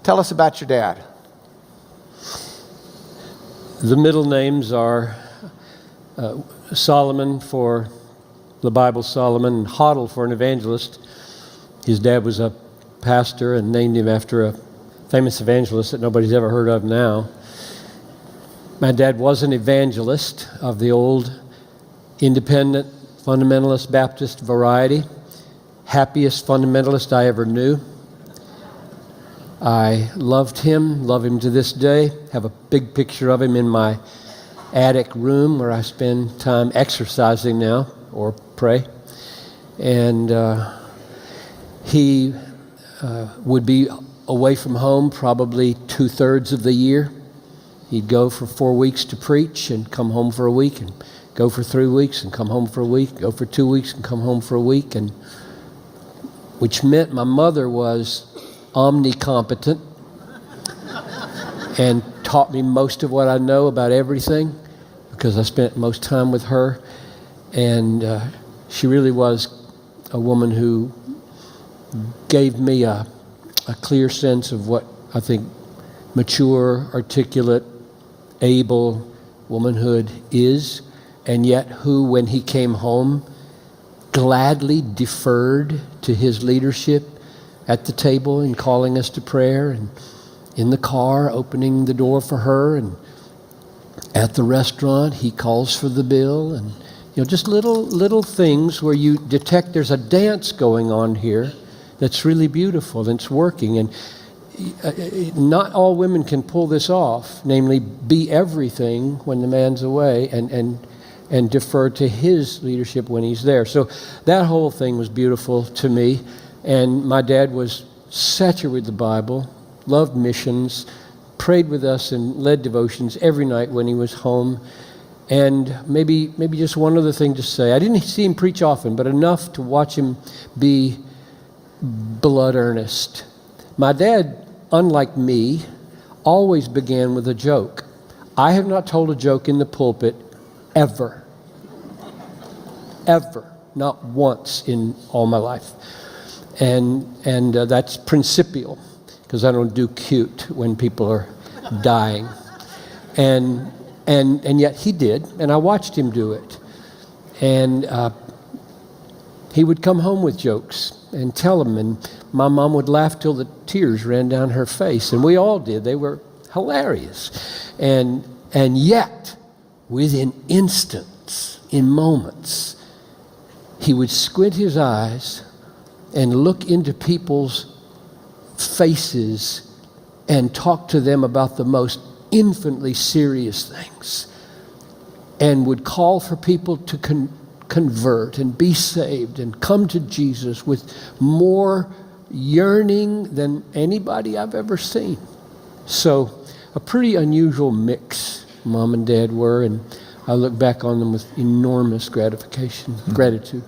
Tell us about your dad. The middle names are Solomon for the Bible, Solomon, and Hoddle for an evangelist. His dad was a pastor and named him after a famous evangelist that nobody's ever heard of now. My dad was an evangelist of the old independent fundamentalist Baptist variety. Happiest fundamentalist I ever knew. I loved him, love him to this day. Have a big picture of him in my attic room where I spend time exercising now or pray. And he would be away from home probably 2/3 of the year. He'd go for 4 weeks to preach and come home for a week, and go for 3 weeks and come home for a week, go for 2 weeks and come home for a week, and which meant my mother was omnicompetent and taught me most of what I know about everything because I spent most time with her. And she really was a woman who gave me a clear sense of what I think mature, articulate, able womanhood is, and yet who, when he came home, gladly deferred to his leadership at the table and calling us to prayer, and in the car opening the door for her, and at the restaurant he calls for the bill, and just little things where you detect there's a dance going on here that's really beautiful and it's working. And not all women can pull this off, namely be everything when the man's away and defer to his leadership when he's there. So that whole thing was beautiful to me. And my dad was saturated with the Bible, loved missions, prayed with us and led devotions every night when he was home. And maybe just one other thing to say. I didn't see him preach often, but enough to watch him be blood earnest. My dad, unlike me, always began with a joke. I have not told a joke in the pulpit ever. Ever. Not once in all my life. And that's principial, because I don't do cute when people are dying. And yet he did, and I watched him do it. And he would come home with jokes and tell them, and my mom would laugh till the tears ran down her face, and we all did. They were hilarious. And yet, within instants, in moments, he would squint his eyes and look into people's faces and talk to them about the most infinitely serious things, and would call for people to convert and be saved and come to Jesus with more yearning than anybody I've ever seen. So a pretty unusual mix Mom and Dad were, and I look back on them with enormous gratitude.